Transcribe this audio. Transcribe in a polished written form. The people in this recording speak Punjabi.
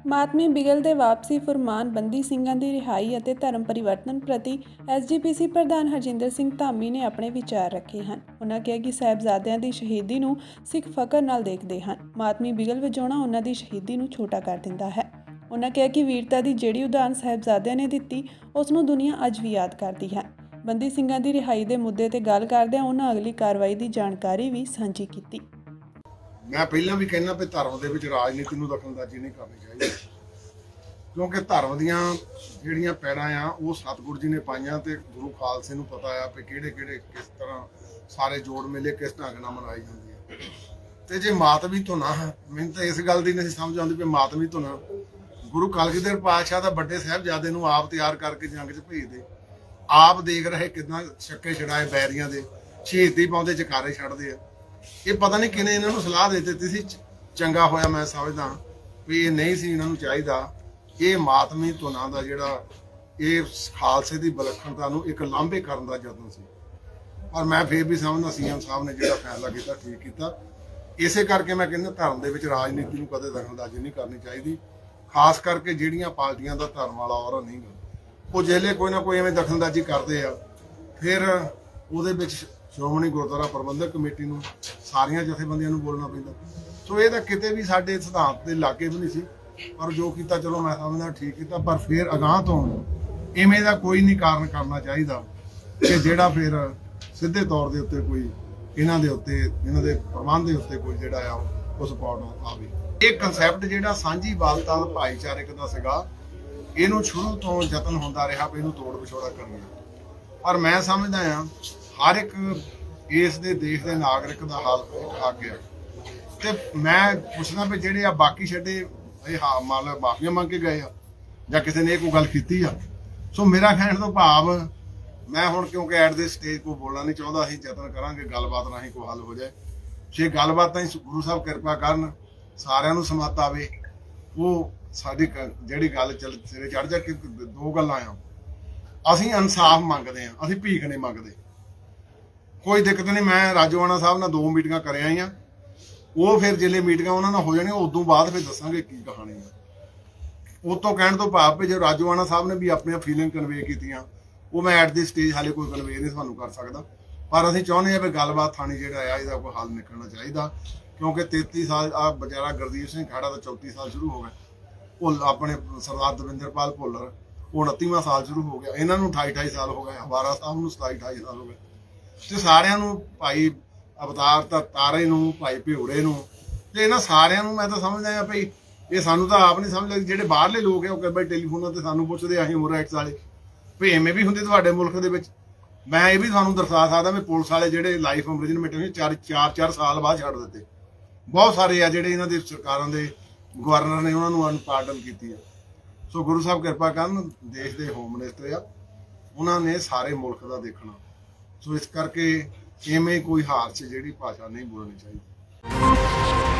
ਮਾਤਮੀ ਬਿਗਲ ਦੇ ਵਾਪਸੀ ਫੁਰਮਾਨ, ਬੰਦੀ ਸਿੰਘਾਂ ਦੀ ਰਿਹਾਈ ਅਤੇ ਧਰਮ ਪਰਿਵਰਤਨ ਪ੍ਰਤੀ ਐਸਜੀਪੀਸੀ ਪ੍ਰਧਾਨ ਹਰਜਿੰਦਰ ਸਿੰਘ ਧਾਮੀ ਨੇ ਆਪਣੇ ਵਿਚਾਰ ਰੱਖੇ ਹਨ। ਉਨ੍ਹਾਂ ਕਿਹਾ ਕਿ ਸਾਹਿਬਜ਼ਾਦਿਆਂ ਦੀ ਸ਼ਹੀਦੀ ਨੂੰ ਸਿੱਖ ਫਖਰ ਨਾਲ ਦੇਖਦੇ ਹਨ। ਮਾਤਮੀ ਬਿਗਲ ਵਜਾਉਣਾ ਉਨ੍ਹਾਂ ਦੀ ਸ਼ਹੀਦੀ ਨੂੰ ਛੋਟਾ ਕਰ ਦਿੰਦਾ ਹੈ। ਉਨ੍ਹਾਂ ਕਿਹਾ ਕਿ ਵੀਰਤਾ ਦੀ ਜਿਹੜੀ ਉਦਾਹਰਨ ਸਾਹਿਬਜ਼ਾਦਿਆਂ ਨੇ ਦਿੱਤੀ, ਉਸ ਨੂੰ ਦੁਨੀਆ ਅੱਜ ਵੀ ਯਾਦ ਕਰਦੀ ਹੈ। ਬੰਦੀ ਸਿੰਘਾਂ ਦੀ ਰਿਹਾਈ ਦੇ ਮੁੱਦੇ ਤੇ ਗੱਲ ਕਰਦਿਆਂ ਉਨ੍ਹਾਂ ਅਗਲੀ ਕਾਰਵਾਈ ਦੀ ਜਾਣਕਾਰੀ ਵੀ ਸਾਂਝੀ ਕੀਤੀ। मैं पहला भी कहना भी धर्म के राजनीति में दखलअंदाजी नहीं करनी चाहिए, क्योंकि धर्म दियां जिहड़ियां पैड़ां आ वो सतगुरु जी ने पाईयां ते गुरु खालसे नूं पता आ भी किहड़े किहड़े किस तरह सारे जोड़ मेले किस ढंग नाल मनाई जांदी है। ते जे मातमी धुना, मैनूं तां इस गल दी नहीं समझ आउंदी भी मातमी धुना गुरु कलगीधर पातशाह दा बड़े साहिबजादे नूं आप तैयार करके जंग च भेज दे, आप देख रहे किदां छक्के छड़ाए बैरियां दे, शहीदी पाउंदे जकारे छड्डदे आ। ये पता नहीं किने इन्हां नूं सलाह दे दित्ती सी। चंगा होया मैं समझदा भी ये नहीं सी इन्हां नूं चाहीदा। ये मातमी धुना दा जिहड़ा ये खालसे दी विलक्षणता नूं एक लांभे करन दा यतन सी, पर मैं फिर भी समझदा सीएम साहब ने जिहड़ा फैसला कीता ठीक कीता। इसे करके मैं कहना धर्म दे विच राजनीति नूं कदे दखलअंदाजी नहीं करनी चाहीदी, खास करके जिहड़ियां पार्टियां दा धर्म वाला और नहीं गा वो जिहले कोई ना कोई एवें दखलअंदाजी करदे आ, फिर ਉਹਦੇ ਵਿੱਚ ਸ਼੍ਰੋਮਣੀ ਗੁਰਦੁਆਰਾ ਪ੍ਰਬੰਧਕ ਕਮੇਟੀ ਨੂੰ ਸਾਰੀਆਂ ਜਥੇਬੰਦੀਆਂ ਨੂੰ ਬੋਲਣਾ ਪੈਂਦਾ। ਸੋ ਇਹ ਤਾਂ ਕਿਤੇ ਵੀ ਸਾਡੇ ਸਿਧਾਂਤ ਦੇ ਲਾਗੇ ਵੀ ਨਹੀਂ ਸੀ, ਪਰ ਜੋ ਕੀਤਾ ਚਲੋ ਮੈਂ ਸਮਝਦਾ ਠੀਕ ਕੀਤਾ। ਪਰ ਫਿਰ ਅਗਾਂਹ ਤੋਂ ਇਵੇਂ ਦਾ ਕੋਈ ਨਹੀਂ ਕਾਰਨ ਕਰਨਾ ਚਾਹੀਦਾ ਕਿ ਜਿਹੜਾ ਫਿਰ ਸਿੱਧੇ ਤੌਰ ਦੇ ਉੱਤੇ ਕੋਈ ਇਹਨਾਂ ਦੇ ਉੱਤੇ ਇਹਨਾਂ ਦੇ ਪ੍ਰਬੰਧ ਦੇ ਉੱਤੇ ਕੋਈ ਜਿਹੜਾ ਆ ਉਹ ਸਪੋਰਟ ਆਵੇ। ਇਹ ਕਨਸੈਪਟ ਜਿਹੜਾ ਸਾਂਝੀ ਵਾਲਤਾ ਭਾਈਚਾਰਕ ਦਾ ਸੀਗਾ, ਇਹਨੂੰ ਸ਼ੁਰੂ ਤੋਂ ਯਤਨ ਹੁੰਦਾ ਰਿਹਾ ਵੀ ਇਹਨੂੰ ਤੋੜ ਵਿਛੋੜਾ ਕਰਨਾ। ਪਰ ਮੈਂ ਸਮਝਦਾ ਆ ਹਰ ਇੱਕ ਇਸ ਦੇ ਦੇਸ਼ ਦੇ ਨਾਗਰਿਕ ਦਾ ਹਾਲ ਹੱਕ ਆ, ਤੇ ਮੈਂ ਪੁੱਛਣਾ ਵੀ ਜਿਹੜੇ ਆ ਬਾਕੀ ਛੱਡੇ ਇਹ ਮੰਨ ਲਓ ਮਾਫੀਆਂ ਮੰਗ ਕੇ ਗਏ ਆ ਜਾਂ ਕਿਸੇ ਨੇ ਕੋਈ ਗੱਲ ਕੀਤੀ ਆ। ਸੋ ਮੇਰਾ ਕਹਿਣ ਤੋਂ ਭਾਵ ਮੈਂ ਹੁਣ ਕਿਉਂਕਿ ਐਟ ਦੇ ਸਟੇਜ ਕੋ ਬੋਲਣਾ ਨਹੀਂ ਚਾਹੁੰਦਾ, ਅਸੀਂ ਯਤਨ ਕਰਾਂਗੇ ਗੱਲਬਾਤ ਰਾਹੀਂ ਕੋਈ ਹੱਲ ਹੋ ਜਾਏ। ਜੇ ਗੱਲਬਾਤ ਤਾਂ ਗੁਰੂ ਸਾਹਿਬ ਕਿਰਪਾ ਕਰਨ ਸਾਰਿਆਂ ਨੂੰ ਸਮਤ ਆਵੇ। ਉਹ ਸਾਡੀ ਜਿਹੜੀ ਗੱਲ ਚੱਲ ਸਿਰੇ ਚੜ ਜਾ ਕਿ ਦੋ ਗੱਲਾਂ ਆ, ਅਸੀਂ ਇਨਸਾਫ ਮੰਗਦੇ ਆ, ਅਸੀਂ ਭੀਖ ਨਹੀਂ ਮੰਗਦੇ। ਕੋਈ ਦਿੱਕਤ ਨਹੀਂ, ਮੈਂ ਰਾਜੋਆਣਾ ਸਾਹਿਬ ਨਾਲ 2 ਮੀਟਿੰਗਾਂ ਕਰ ਆਈਆਂ। ਉਹ ਫਿਰ ਜਿਹੜੇ ਮੀਟਿੰਗਾਂ ਉਹਨਾਂ ਨਾਲ ਹੋ ਜਾਣੀਆਂ ਉਦੋਂ ਬਾਅਦ ਫਿਰ ਦੱਸਾਂਗੇ ਕੀ ਕਹਾਣੀ ਆ। ਉਹ ਤੋਂ ਕਹਿਣ ਤੋਂ ਭਾਵ ਵੀ ਜੇ ਰਾਜੋਆਣਾ ਸਾਹਿਬ ਨੇ ਵੀ ਆਪਣੀਆਂ ਫੀਲਿੰਗ ਕਨਵੇ ਕੀਤੀਆਂ, ਉਹ ਮੈਂ ਐਟ ਦੀ ਸਟੇਜ ਹਾਲੇ ਕੋਈ ਕਨਵੇ ਨਹੀਂ ਤੁਹਾਨੂੰ ਕਰ ਸਕਦਾ। ਪਰ ਅਸੀਂ ਚਾਹੁੰਦੇ ਆ ਵੀ ਗੱਲਬਾਤ ਥਾਣੀ ਜਿਹੜਾ ਆ ਇਹਦਾ ਕੋਈ ਹੱਲ ਨਿਕਲਣਾ ਚਾਹੀਦਾ, ਕਿਉਂਕਿ 33 ਸਾਲ ਆ ਵਿਚਾਰਾ ਗੁਰਦੀਪ ਸਿੰਘ ਖਾੜਾ ਦਾ 34 ਸਾਲ ਸ਼ੁਰੂ ਹੋ ਗਿਆ। ਭੁੱਲ ਆਪਣੇ ਸਰਦਾਰ ਦਵਿੰਦਰਪਾਲ ਭੁੱਲਰ ਉਹ 29ਵਾਂ ਸਾਲ ਸ਼ੁਰੂ ਹੋ ਗਿਆ। ਇਹਨਾਂ ਨੂੰ 28 ਸਾਲ ਹੋ ਗਏ, ਹਵਾਰਾ ਸਾਹਿਬ ਨੂੰ 27 ਸਾਲ ਹੋ ਗਏ। ਤੇ ਸਾਰਿਆਂ ਨੂੰ ਭਾਈ ਅਵਤਾਰ ਤਾਰੇ ਨੂੰ, ਭਾਈ ਭਿਉੜੇ ਨੂੰ, ਤੇ ਇਹਨਾਂ ਸਾਰਿਆਂ ਨੂੰ ਮੈਂ ਤਾਂ ਸਮਝਦਾ ਆ ਭਈ ਇਹ ਸਾਨੂੰ ਤਾਂ ਆਪ ਨਹੀਂ ਸਮਝ ਲੱਗਦੀ। ਜਿਹੜੇ ਬਾਹਰਲੇ ਲੋਕ ਆ ਉਹ ਕਈ ਟੈਲੀਫੋਨਾਂ ਤੇ ਸਾਨੂੰ ਪੁੱਛਦੇ ਆ ਹਿਊਮਨ ਰਾਈਟਸ ਵਾਲੇ ਵੀ ਐਵੇਂ ਵੀ ਹੁੰਦੇ ਤੁਹਾਡੇ ਮੁਲਕ ਦੇ ਵਿੱਚ। ਮੈਂ ਇਹ ਵੀ ਤੁਹਾਨੂੰ ਦਰਸਾ ਸਕਦਾ ਵੀ ਪੁਲਿਸ ਵਾਲੇ ਜਿਹੜੇ ਲਾਈਫ ਇੰਪ੍ਰਿਜ਼ਨਮੈਂਟ ਹੋਈ 4 ਸਾਲ ਬਾਅਦ ਛੱਡ ਦਿੱਤੇ। ਬਹੁਤ ਸਾਰੇ ਆ ਜਿਹੜੇ ਇਹਨਾਂ ਦੇ ਸਰਕਾਰਾਂ ਦੇ ਗਵਰਨਰ ਨੇ ਉਹਨਾਂ ਨੂੰ ਅਨਪਾਰਡਨ ਕੀਤੀ ਆ। ਸੋ ਗੁਰੂ ਸਾਹਿਬ ਕਿਰਪਾ ਕਰਨ, ਦੇਸ਼ ਦੇ ਹੋਮ ਮਿਨਿਸਟਰ ਆ, ਉਹਨਾਂ ਨੇ ਸਾਰੇ ਮੁਲਕ ਦਾ ਦੇਖਣਾ। ਸੋ ਇਸ ਕਰਕੇ ਇਵੇਂ ਕੋਈ ਹਾਰ 'ਚ ਜਿਹੜੀ ਭਾਸ਼ਾ ਨਹੀਂ ਬੋਲਣੀ ਚਾਹੀਦੀ।